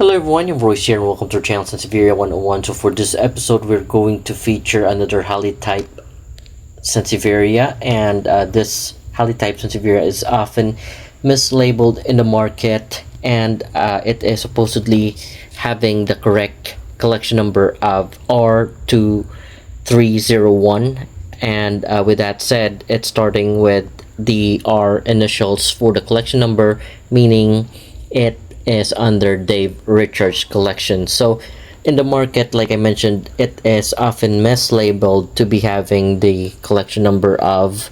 Hello everyone, your voice here and welcome to our channel Sansevieria 101. So for this episode we're going to feature another hallii type Sansevieria, and this hallii type Sansevieria is often mislabeled in the market, and it is supposedly having the correct collection number of R2301, and with that said, it's starting with the R initials for the collection number, meaning it is under Dave Richards collection. So in the market, like I mentioned, it is often mislabeled to be having the collection number of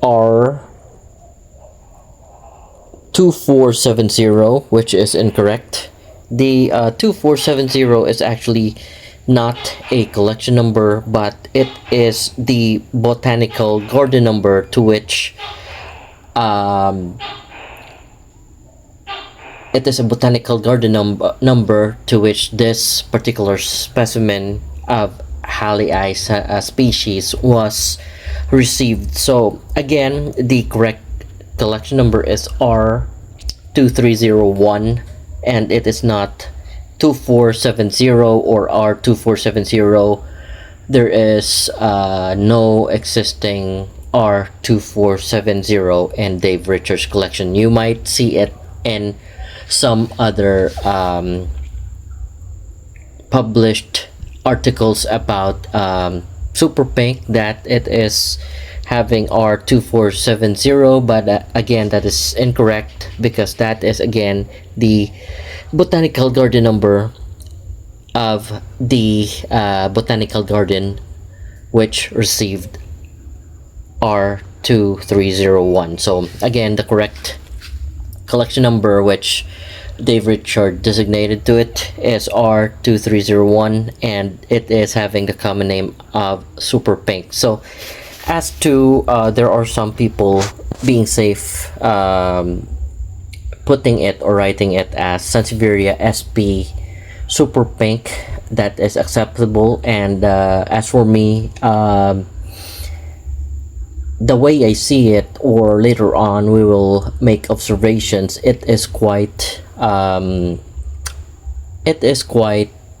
R2470, which is incorrect. The 2470 is actually not a collection number, but it is the botanical garden number to which it is a botanical garden number to which this particular specimen of hallii species was received. So again, the correct collection number is R2301, and it is not 2470 or R2470. There is no existing R2470 in Dave Richards collection. You might see it in some other published articles about super pink that it is having R2470, but again, that is incorrect, because that is again the botanical garden number of the botanical garden which received R2301. So again, the correct collection number which Dave Richard designated to it is R2301, and it is having the common name of super pink. So as to there are some people being safe putting it or writing it as Sansevieria SP super pink. That is acceptable, and as for me, the way I see it, or later on we will make observations, it is quite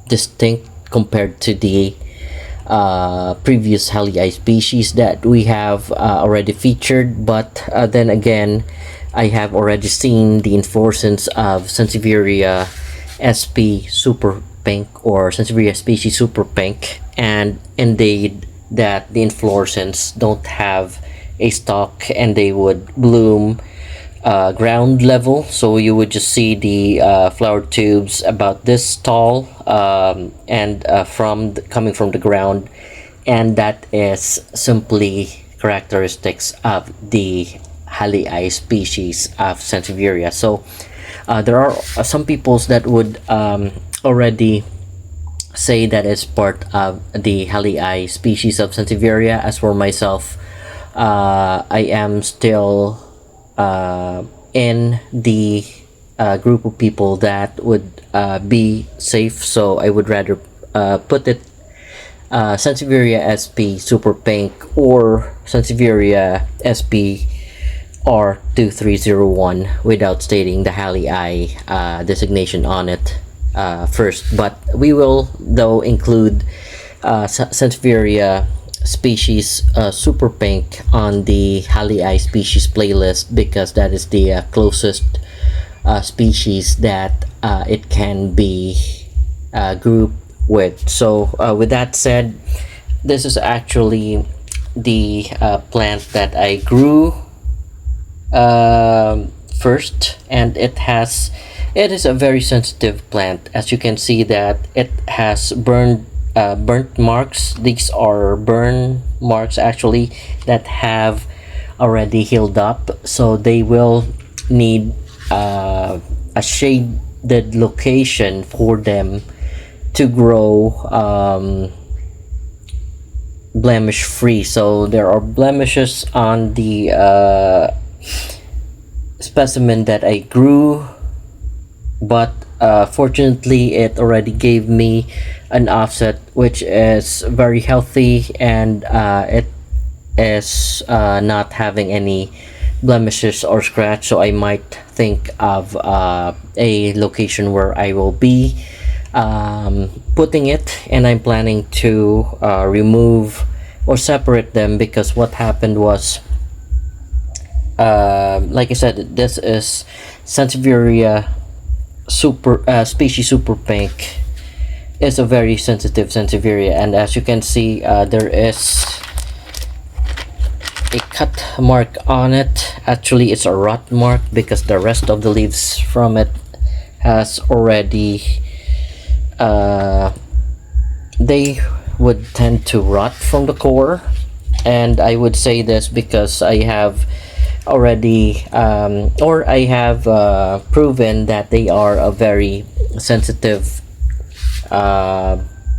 distinct compared to the previous hallii species that we have already featured. But then again, I have already seen the inflorescence of Sansevieria SP super pink or Sansevieria species super pink, and indeed that the inflorescence don't have a stalk and they would bloom ground level. So you would just see the flower tubes about this tall, and coming from the ground, and that is simply characteristics of the hallii species of Sansevieria. So there are some peoples that would already say that it's part of the hallii species of Sansevieria. As for myself, I am still in the group of people that would be safe, so I would rather put it Sansevieria SP super pink or Sansevieria SP R2301 without stating the hallii designation on it first. But we will though include Sansevieria species super pink on the hallii species playlist, because that is the closest species that it can be grouped with. So with that said, this is actually the plant that I grew first, and it is a very sensitive plant. As you can see that it has burnt marks. These are burn marks actually that have already healed up, so they will need a shaded location for them to grow blemish free. So there are blemishes on the specimen that I grew, but fortunately it already gave me an offset which is very healthy, and it is not having any blemishes or scratch, so I might think of a location where I will be putting it, and I'm planning to remove or separate them, because what happened was, like I said, this is Sansevieria species super pink. It's a very sensitive Sansevieria, and as you can see, there is a cut mark on it. Actually, it's a rot mark because the rest of the leaves from it has already they would tend to rot from the core. And I would say this because I have already I have proven that they are a very sensitive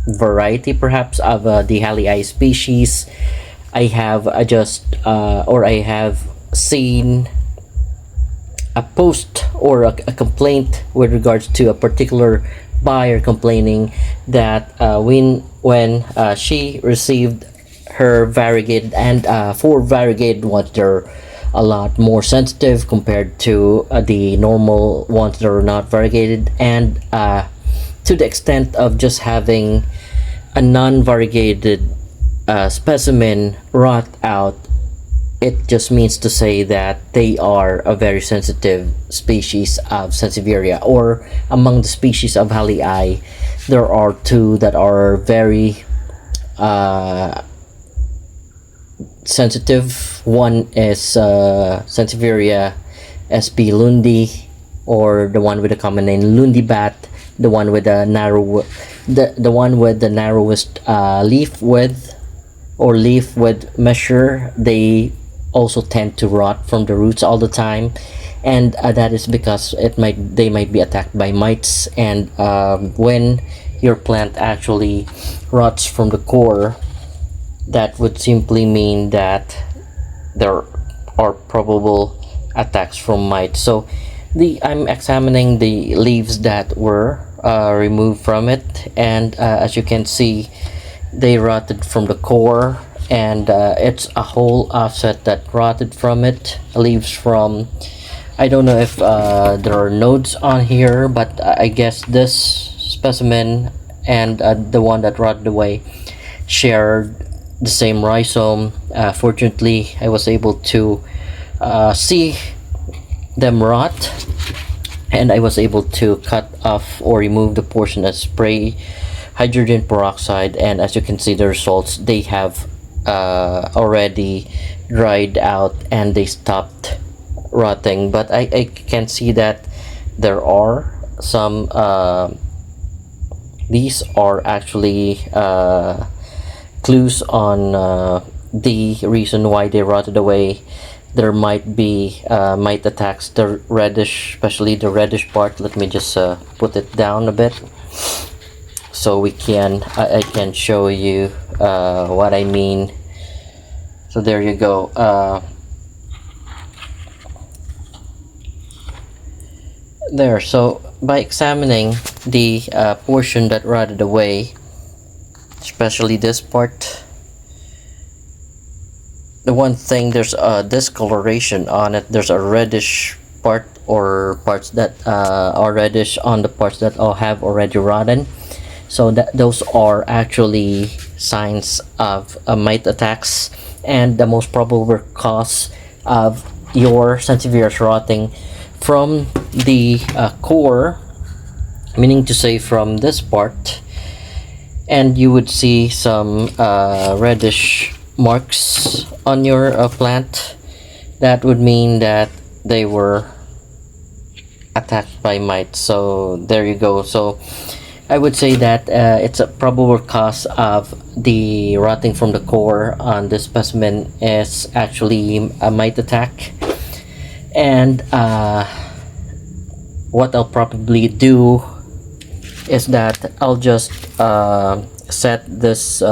variety perhaps of the hallii species. I have I have seen a post or a complaint with regards to a particular buyer complaining that when she received her variegated, and for variegated ones, they're a lot more sensitive compared to the normal ones that are not variegated, and to the extent of just having a non-variegated specimen rot out. It just means to say that they are a very sensitive species of Sansevieria, or among the species of hallii, there are two that are very sensitive. One is Sansevieria sp lundi, or the one with the common name lundibat, the one with the narrowest leaf width or leaf width measure. They also tend to rot from the roots all the time, and that is because they might be attacked by mites. And when your plant actually rots from the core, that would simply mean that there are probable attacks from mites. So I'm examining the leaves that were removed from it, and as you can see, they rotted from the core, and it's a whole offset that rotted from it. Leaves from, I don't know if there are nodes on here, but I guess this specimen and the one that rotted away shared the same rhizome. Fortunately, I was able to see them rot, and I was able to cut off or remove the portion that spray hydrogen peroxide, and as you can see, the results, they have already dried out and they stopped rotting. But I can see that there are some these are actually clues on the reason why they rotted away. There might be mite attacks, the reddish, especially the reddish part. Let me just put it down a bit so we can I can show you what I mean. So there you go. There, so by examining the portion that rotted away, especially this part, the one thing, there's a discoloration on it. There's a reddish part, or parts that are reddish on the parts that have already rotten. So those are actually signs of mite attacks, and the most probable cause of your Sansevieria's rotting from the core, meaning to say from this part, and you would see some reddish marks on your plant. That would mean that they were attacked by mites. So there you go. So I would say that it's a probable cause of the rotting from the core on this specimen is actually a mite attack. And what I'll probably do is that I'll just set this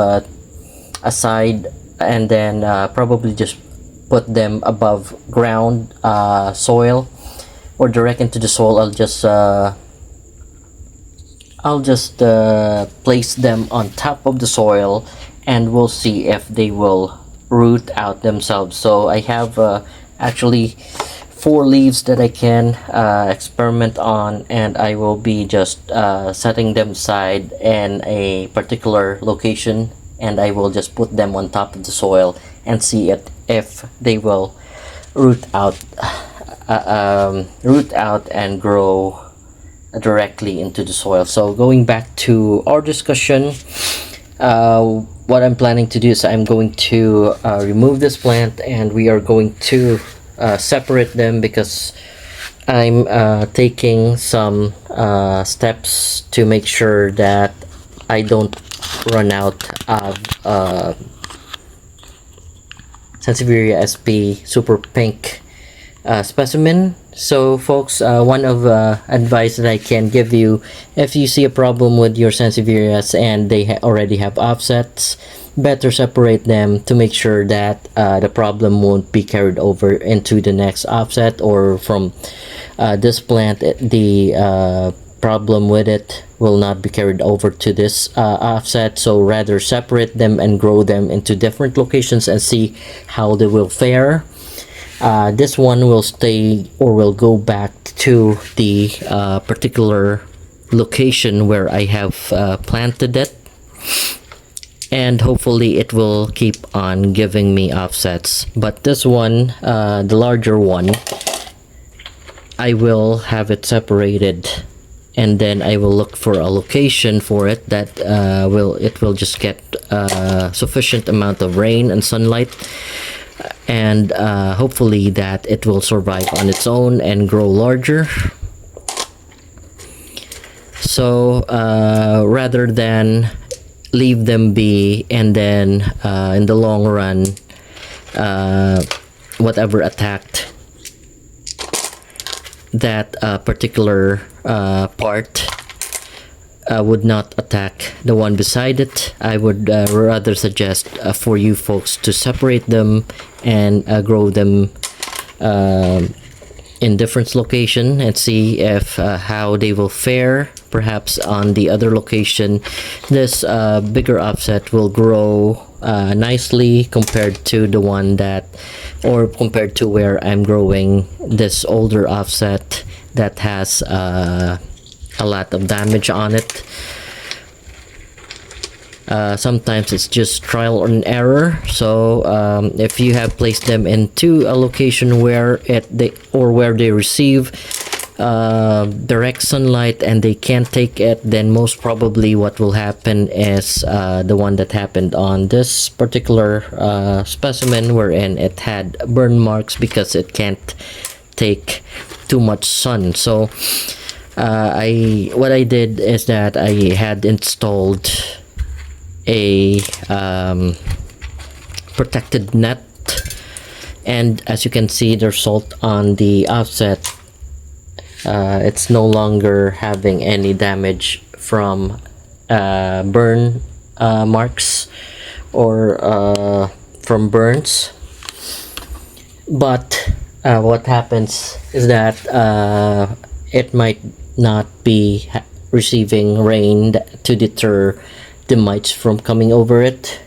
aside, and then probably just put them above ground soil, or direct into the soil. I'll just place them on top of the soil, and we'll see if they will root out themselves. So I have actually 4 leaves that I can experiment on, and I will be just setting them aside in a particular location, and I will just put them on top of the soil and see if they will root out and grow directly into the soil. So going back to our discussion, what I'm planning to do is I'm going to remove this plant, and we are going to separate them, because I'm taking some steps to make sure that I don't run out of Sansevieria SP Super Pink specimen. So folks, one of advice that I can give you, if you see a problem with your Sansevierias and they already have offsets, better separate them to make sure that the problem won't be carried over into the next offset, or from this plant the problem with it will not be carried over to this offset. So rather separate them and grow them into different locations and see how they will fare. This one will stay or will go back to the particular location where I have planted it, and hopefully it will keep on giving me offsets. But this one, the larger one, I will have it separated, and then I will look for a location for it that will just get sufficient amount of rain and sunlight, and hopefully that it will survive on its own and grow larger. So rather than leave them be, and then in the long run whatever attacked that particular part would not attack the one beside it, I would rather suggest for you folks to separate them and grow them in different location and see if how they will fare. Perhaps on the other location this bigger offset will grow nicely compared to the one that, or compared to where I'm growing this older offset that has a lot of damage on it. Sometimes it's just trial and error. So if you have placed them into a location where where they receive direct sunlight and they can't take it, then most probably what will happen is the one that happened on this particular specimen, wherein it had burn marks because it can't take too much sun. So what I did is that I had installed a protected net, and as you can see, there's salt on the offset. It's no longer having any damage from burn marks or from burns. But what happens is that it might not be receiving rain to deter the mites from coming over it.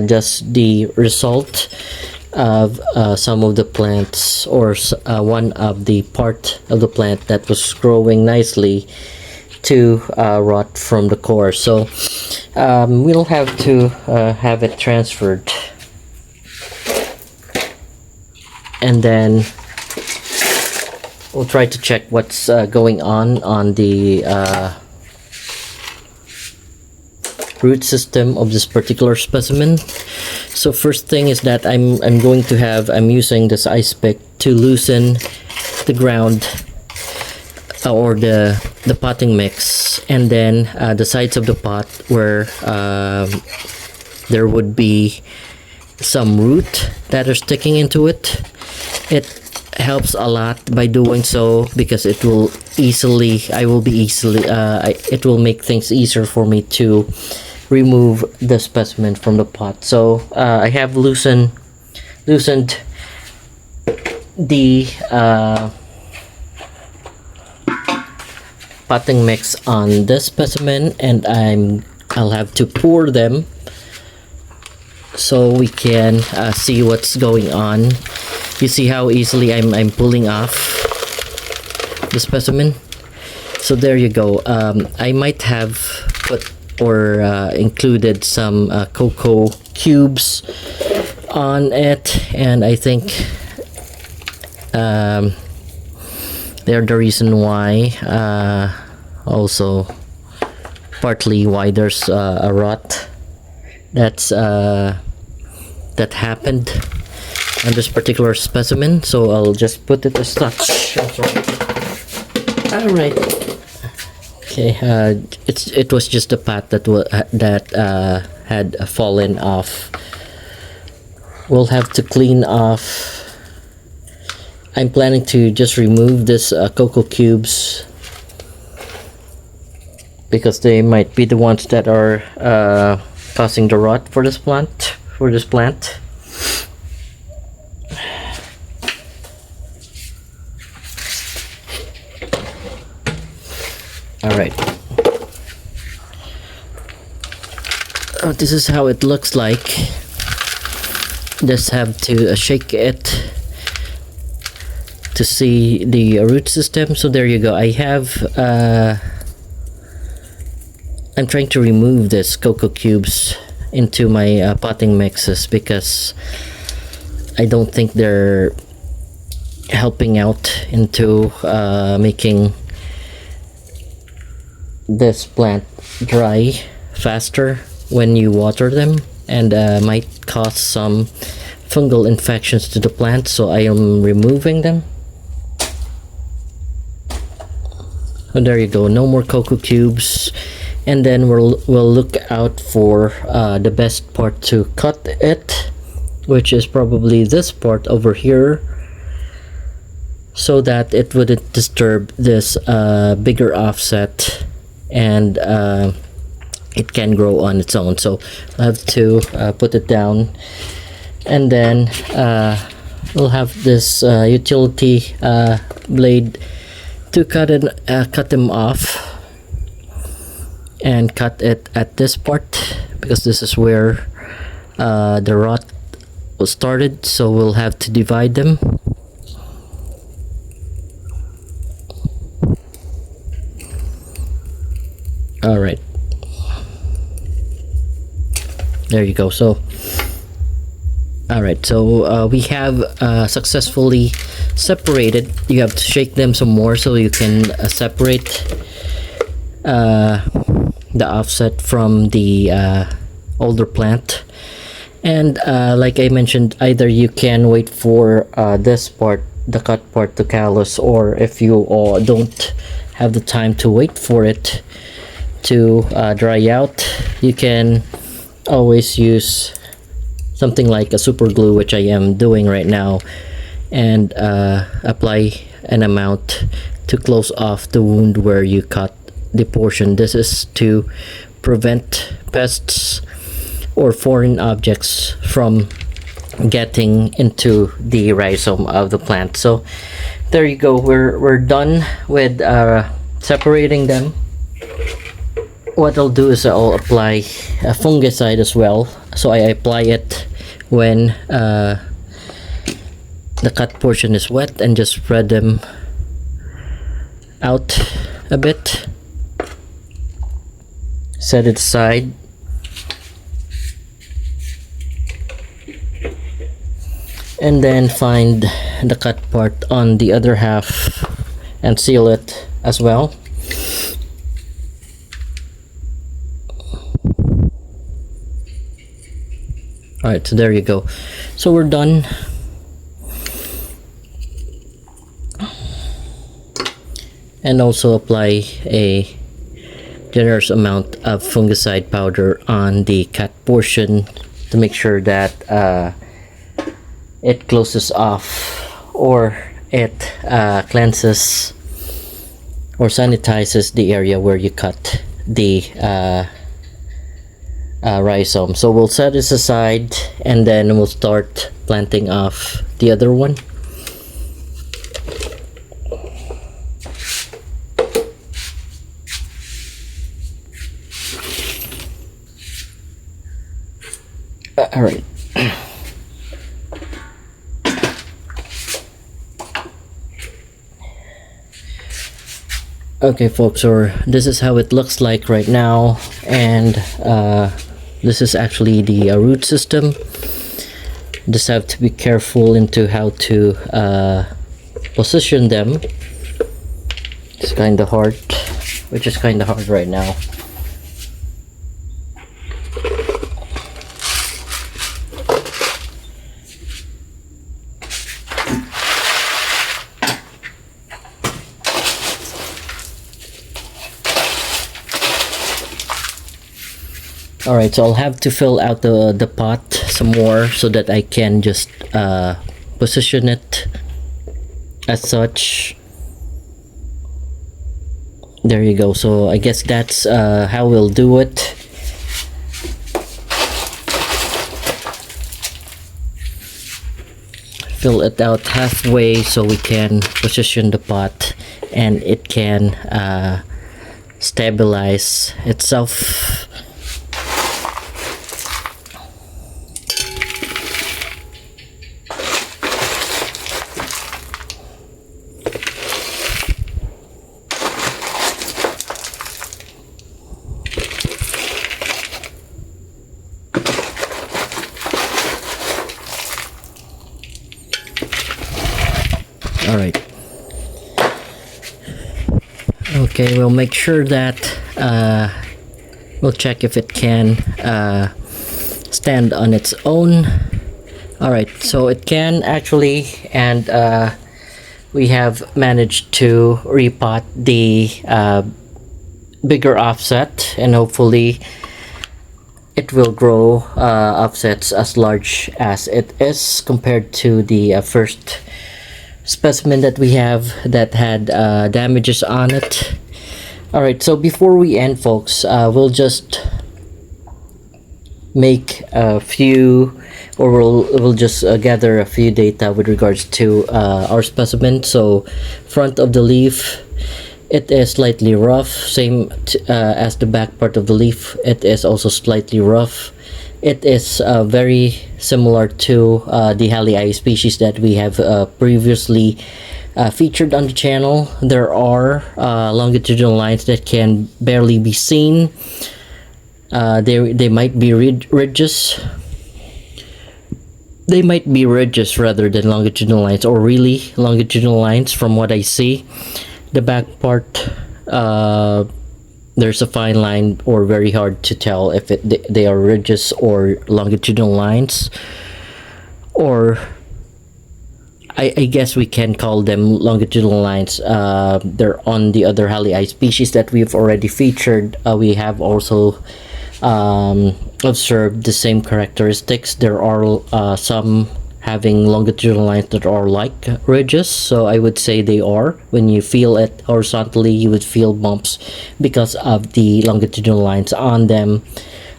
Just the result of some of the plants, or one of the part of the plant that was growing nicely, to rot from the core. So we'll have to have it transferred, and then we'll try to check what's going on the root system of this particular specimen. So first thing is that I'm using this ice pick to loosen the ground or the potting mix, and then the sides of the pot where there would be some root that are sticking into it. It helps a lot by doing so, because it will it will make things easier for me to remove the specimen from the pot. So I have loosened the potting mix on this specimen, and I'll have to pour them so we can see what's going on. You see how easily I'm pulling off the specimen. So there you go. I might have put or included some cocoa cubes on it, and I think they're the reason why, also partly why there's a rot that happened on this particular specimen. So I'll just put it as such. All right. Okay. It was just a part that had fallen off. We'll have to clean off. I'm planning to just remove this cocoa cubes because they might be the ones that are causing the rot for this plant. All right. This is how it looks like. Just have to shake it to see the root system. So there you go. I have I'm trying to remove this cocoa cubes into my potting mixes because I don't think they're helping out into making this plant dry faster when you water them, and might cause some fungal infections to the plant. So I am removing them. And there you go, no more cocoa cubes. And then we'll look out for the best part to cut it, which is probably this part over here, so that it wouldn't disturb this bigger offset, and it can grow on its own. So I have to put it down, and then we'll have this utility blade to cut them off, and cut it at this part because this is where the rot was started. So we'll have to divide them. All right, there you go. So all right, so we have successfully separated. You have to shake them some more so you can separate the offset from the older plant. And like I mentioned, either you can wait for this part, the cut part, to callus, or if you don't have the time to wait for it to dry out, you can always use something like a super glue, which I am doing right now, and apply an amount to close off the wound where you cut the portion. This is to prevent pests or foreign objects from getting into the rhizome of the plant. So there you go, we're done with separating them. What I'll do is I'll apply a fungicide as well. So I apply it when the cut portion is wet, and just spread them out a bit. Set it aside. And then find the cut part on the other half and seal it as well. Alright, so there you go. So we're done. And also apply a generous amount of fungicide powder on the cut portion to make sure that it closes off, or it cleanses or sanitizes the area where you cut the rhizome. So we'll set this aside, and then we'll start planting off the other one. All right. Okay folks, or this is how it looks like right now, and this is actually the root system. Just have to be careful into how to position them. It's kind of hard, which is kind of hard right now. Alright, so I'll have to fill out the pot some more so that I can just position it as such. There you go. So I guess that's how we'll do it. Fill it out halfway so we can position the pot and it can stabilize itself. All right. Okay, we'll make sure that we'll check if it can stand on its own. All right, so it can actually, and we have managed to repot the bigger offset, and hopefully it will grow offsets as large as it is compared to the first specimen that we have that had damages on it. All right, so before we end folks, we'll just make a few, or we'll just gather a few data with regards to our specimen. So front of the leaf, it is slightly rough, same as the back part of the leaf. It is also slightly rough. It is very similar to the hallii species that we have previously featured on the channel. There are longitudinal lines that can barely be seen. They might be ridges. They might be ridges rather than longitudinal lines, or really longitudinal lines from what I see. The back part, there's a fine line, or very hard to tell if they are ridges or longitudinal lines, or I guess we can call them longitudinal lines. They're on the other hallii species that we've already featured. We have also observed the same characteristics. There are some having longitudinal lines that are like ridges, so I would say they are. When you feel it horizontally, you would feel bumps because of the longitudinal lines on them.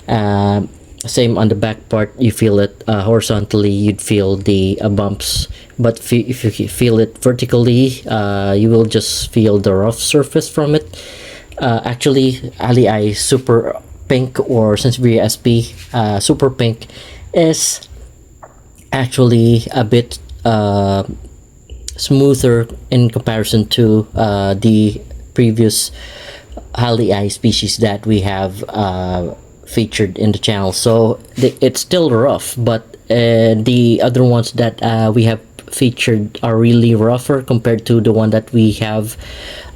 Same on the back part, you feel it horizontally, you'd feel the bumps, but if you feel it vertically, you will just feel the rough surface from it. Actually, hallii super pink, or Sansevieria sp super pink, is actually a bit smoother in comparison to the previous hallii species that we have featured in the channel. So it's still rough, but the other ones that we have featured are really rougher compared to the one that we have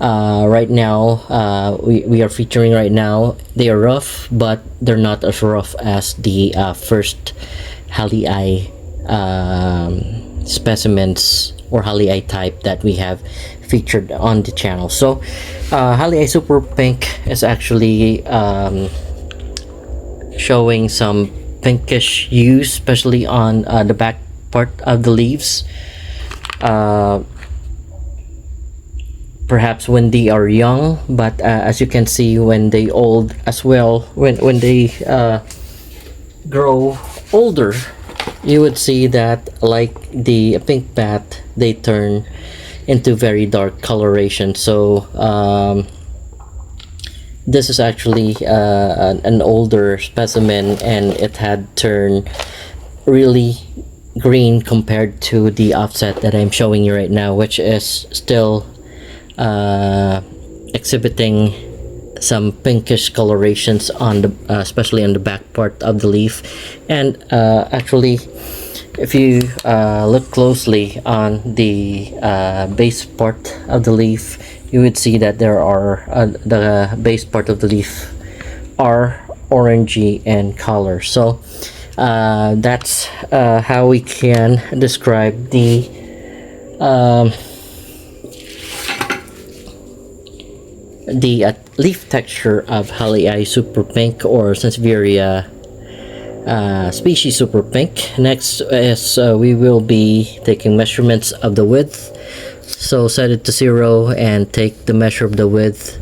right now. We are featuring right now. They are rough, but they're not as rough as the first hallii specimens or hallii type that we have featured on the channel. So hallii super pink is actually showing some pinkish hues, especially on the back part of the leaves. Perhaps when they are young, but as you can see, when they old as well, when they grow older, you would see that, like the pink bat, they turn into very dark coloration. So this is actually an older specimen, and it had turned really green compared to the offset that I'm showing you right now, which is still exhibiting some pinkish colorations on the especially on the back part of the leaf. And actually, if you look closely on the base part of the leaf, you would see that there are the base part of the leaf are orangey in color. So that's how we can describe the leaf texture of Hallii super pink, or Sansevieria species super pink. Next is we will be taking measurements of the width. So set it to 0 and take the measure of the width.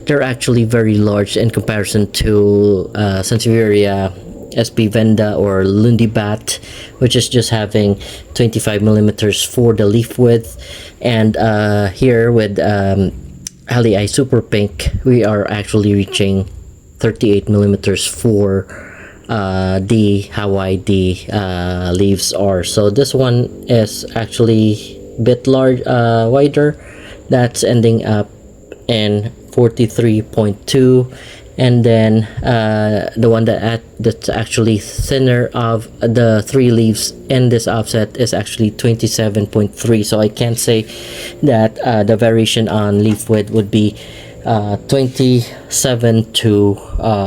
They're actually very large in comparison to Sansevieria SP Venda or Lundibat, which is just having 25 millimeters for the leaf width. And here with Hallii Super Pink, we are actually reaching 38 millimeters for the Hawaii the leaves are. So this one is actually a bit wider. That's ending up in 43.2, and then the one that's actually thinner of the 3 leaves in this offset is actually 27.3. So I can say that the variation on leaf width would be 27 to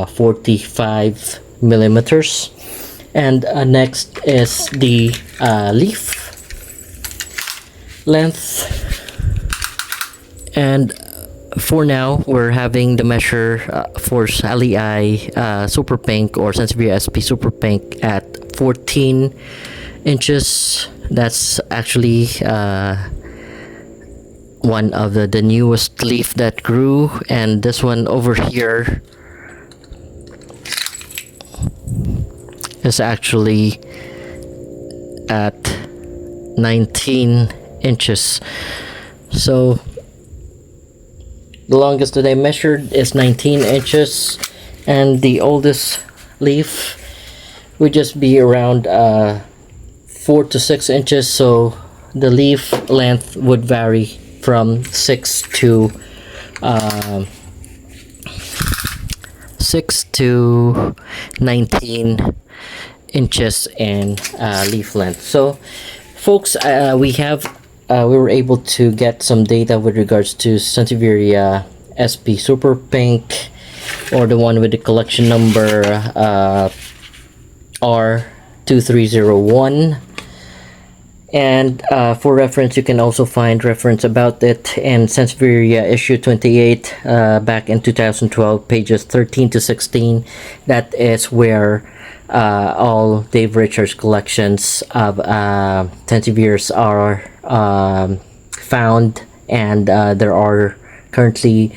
45 millimeters. And next is the leaf length, and for now we're having the measure for Hallii Super Pink or Sansevieria SP Super Pink at 14 inches. That's actually one of the newest leaf that grew, and this one over here is actually at 19 inches. So the longest that I measured is 19 inches, and the oldest leaf would just be around 4 to 6 inches. So the leaf length would vary from 6 to 19 inches in leaf length. So folks, we were able to get some data with regards to Sansevieria SP Super Pink, or the one with the collection number R2301. And for reference, you can also find reference about it in Sansevieria issue 28 back in 2012, pages 13 to 16. That is where all Dave Richards collections of Sansevierias are found, and there are currently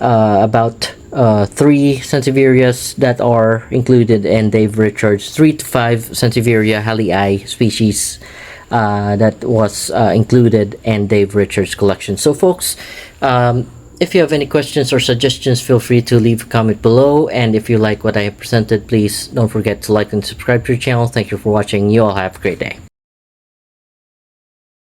about 3 Sansevierias that are included in Dave Richards, 3 to 5 Sansevieria Hallii species that was included in Dave Richards collection. So folks, if you have any questions or suggestions, feel free to leave a comment below, and if you like what I have presented, please don't forget to like and subscribe to the channel. Thank you for watching. You all have a great day.